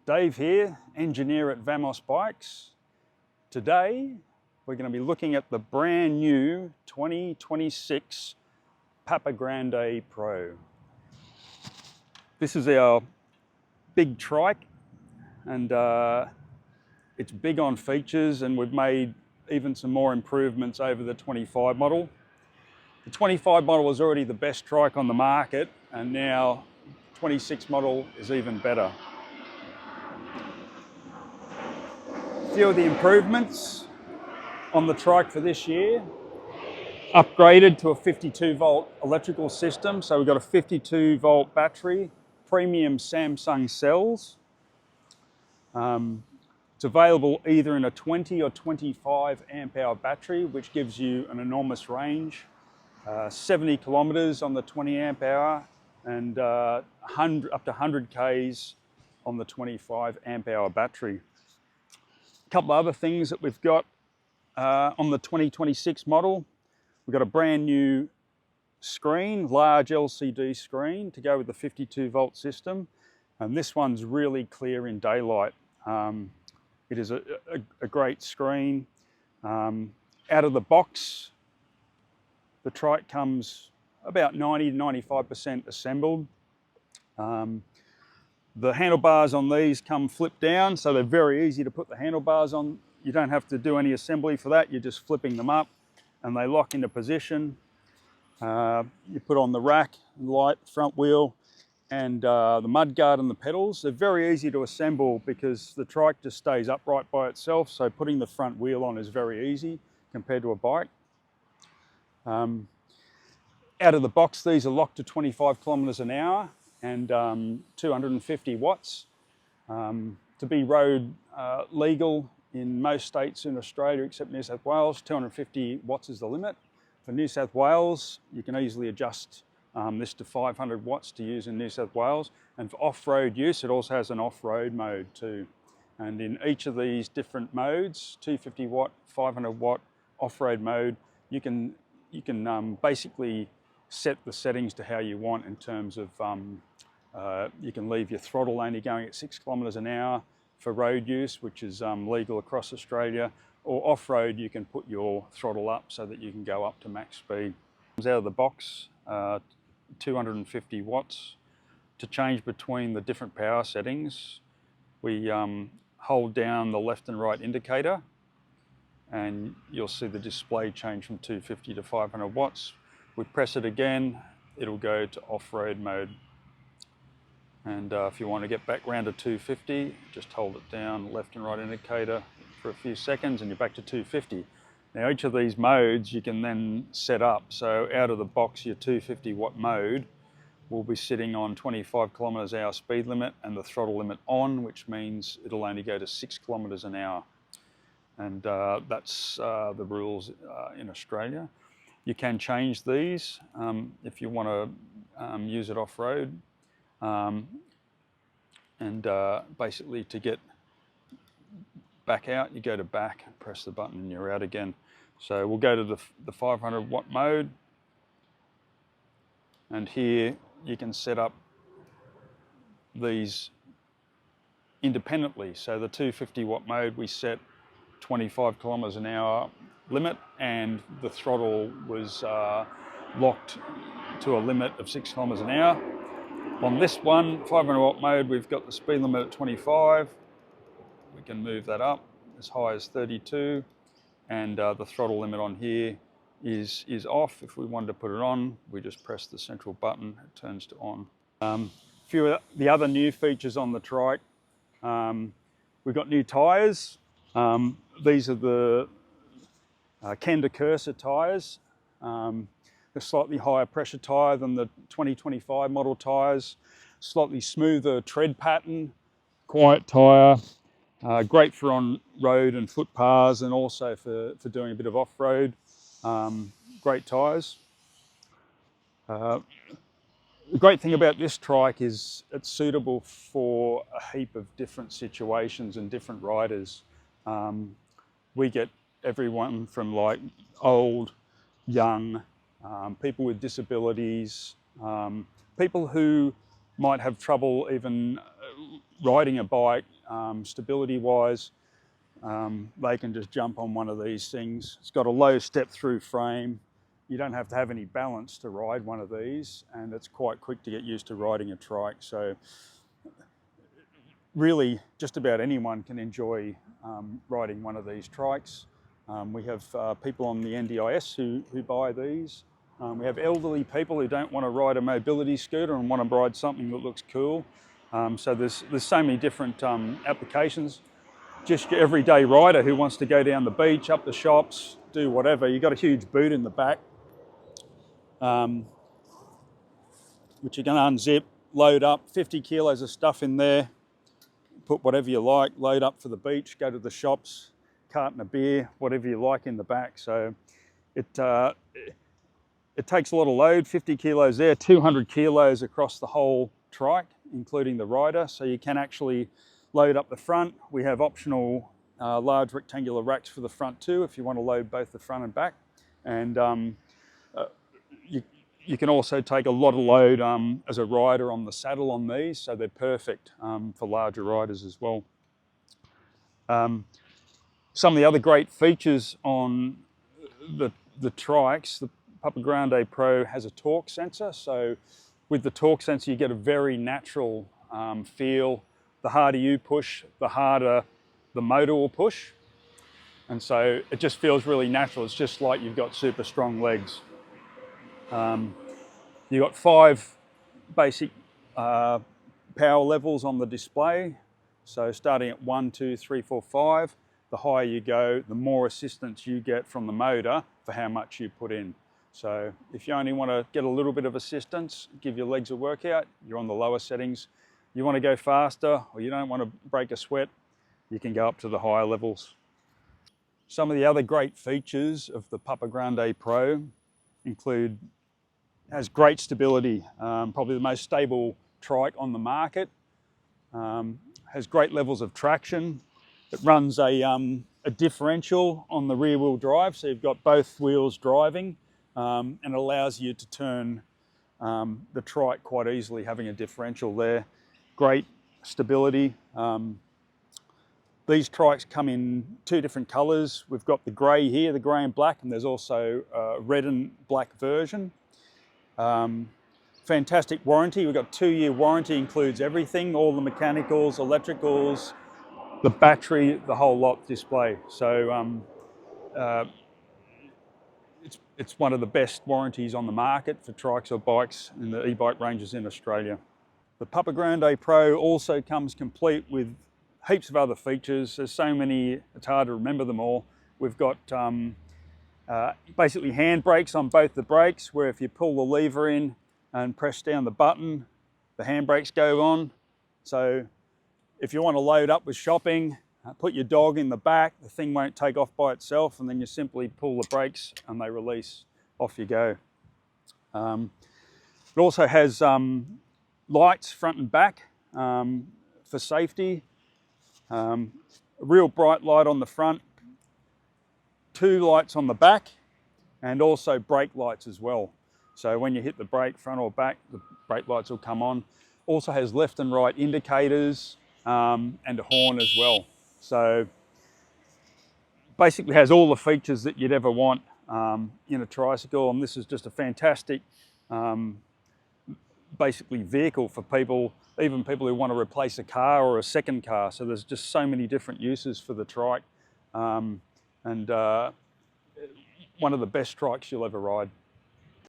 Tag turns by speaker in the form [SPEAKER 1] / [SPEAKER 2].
[SPEAKER 1] Dave here, engineer at Vamos Bikes. Today we're going to be looking at the brand new 2026 Papa Grande Pro. This is our big trike, and it's big on features, and we've made even some more improvements over the 25 model. The 25 model is already the best trike on the market, and now 26 model is even better. A few of the improvements on the trike for this year: upgraded to a 52 volt electrical system. So we've got a 52 volt battery, premium Samsung cells. It's available either in a 20 or 25 amp hour battery, which gives you an enormous range. 70 kilometers on the 20 amp hour and up to 100 Ks on the 25 amp hour battery. A couple of other things that we've got on the 2026 model. We've got a brand new screen, large LCD screen to go with the 52 volt system. And this one's really clear in daylight. It is a great screen. Out of the box, the trike comes about 90 to 95% assembled. The handlebars on these come flip down, so they're very easy to put the handlebars on. You don't have to do any assembly for that. You're just flipping them up and they lock into position. You put on the rack, light, front wheel, and the mudguard and the pedals. They're very easy to assemble because the trike just stays upright by itself, so putting the front wheel on is very easy compared to a bike. Out of the box, these are locked to 25 kilometers an hour and 250 watts. To be road legal in most states in Australia except New South Wales, 250 watts is the limit. For New South Wales, you can easily adjust this to 500 watts to use in New South Wales. And for off-road use, it also has an off-road mode too. And in each of these different modes, 250 watt, 500 watt, off-road mode, you can basically set the settings to how you want in terms of, you can leave your throttle only going at 6 kilometers an hour for road use, which is legal across Australia, or off-road you can put your throttle up so that you can go up to max speed. Comes out of the box, 250 watts. To change between the different power settings, we hold down the left and right indicator, and you'll see the display change from 250 to 500 watts. We press it again, it'll go to off-road mode. And if you want to get back round to 250, just hold it down, left and right indicator for a few seconds, and you're back to 250. Now each of these modes you can then set up. So out of the box, your 250 watt mode will be sitting on 25 kilometers an hour speed limit and the throttle limit on, which means it'll only go to 6 kilometers an hour. And that's the rules in Australia. You can change these if you want to use it off-road. Basically to get back out, you go to back, press the button and you're out again. So we'll go to the 500 watt mode. And here you can set up these independently. So the 250 watt mode, we set 25 kilometers an hour limit, and the throttle was locked to a limit of 6 kilometers an hour. On this one, 500 watt mode, we've got the speed limit at 25. We can move that up as high as 32, and the throttle limit on here is off. If we wanted to put it on, we just press the central button, it turns to on. A few of the other new features on the trike. We've got new tyres. These are the Kenda Cursor tyres. A slightly higher pressure tyre than the 2025 model tyres. Slightly smoother tread pattern, quiet tyre. Great for on road and footpaths, and also for doing a bit of off-road. Great tyres. The great thing about this trike is it's suitable for a heap of different situations and different riders. We get everyone from like old, young, people with disabilities, people who might have trouble even riding a bike stability-wise. They can just jump on one of these things. It's got a low step-through frame. You don't have to have any balance to ride one of these, and it's quite quick to get used to riding a trike. So really, just about anyone can enjoy riding one of these trikes. We have people on the NDIS who buy these. We have elderly people who don't want to ride a mobility scooter and want to ride something that looks cool. So there's so many different applications. Just your everyday rider who wants to go down the beach, up the shops, do whatever. You've got a huge boot in the back, which you can unzip, load up, 50 kilos of stuff in there, put whatever you like, load up for the beach, go to the shops, carton of beer, whatever you like in the back. So it takes a lot of load, 50 kilos there, 200 kilos across the whole trike, including the rider. So you can actually load up the front. We have optional large rectangular racks for the front too, if you want to load both the front and back. And you can also take a lot of load as a rider on the saddle on these, so they're perfect for larger riders as well. Some of the other great features on the trikes, the Papa Grande Pro has a torque sensor. So with the torque sensor, you get a very natural feel. The harder you push, the harder the motor will push. And so it just feels really natural. It's just like you've got super strong legs. You've got 5 basic power levels on the display. So starting at 1, 2, 3, 4, 5, the higher you go, the more assistance you get from the motor for how much you put in. So if you only want to get a little bit of assistance, give your legs a workout, you're on the lower settings. You want to go faster or you don't want to break a sweat, you can go up to the higher levels. Some of the other great features of the Papa Grande Pro include, has great stability, probably the most stable trike on the market, has great levels of traction. It runs a differential on the rear wheel drive, so you've got both wheels driving, and it allows you to turn the trike quite easily, having a differential there. Great stability. These trikes come in 2 different colours. We've got the grey here, the grey and black, and there's also a red and black version. Fantastic warranty. We've got 2-year warranty, includes everything, all the mechanicals, electricals, the battery, the whole lot display. So it's one of the best warranties on the market for trikes or bikes in the e-bike ranges in Australia. The Papa Grande Pro also comes complete with heaps of other features. There's so many, it's hard to remember them all. We've got basically hand brakes on both the brakes, where if you pull the lever in and press down the button, the hand brakes go on. So if you want to load up with shopping, put your dog in the back, the thing won't take off by itself, and then you simply pull the brakes and they release, off you go. It also has lights front and back for safety. A real bright light on the front, 2 lights on the back, and also brake lights as well. So when you hit the brake, front or back, the brake lights will come on. Also has left and right indicators and a horn as well. So basically has all the features that you'd ever want in a tricycle, and this is just a fantastic basically vehicle for people, even people who want to replace a car or a second car. So there's just so many different uses for the trike, and one of the best trikes you'll ever ride.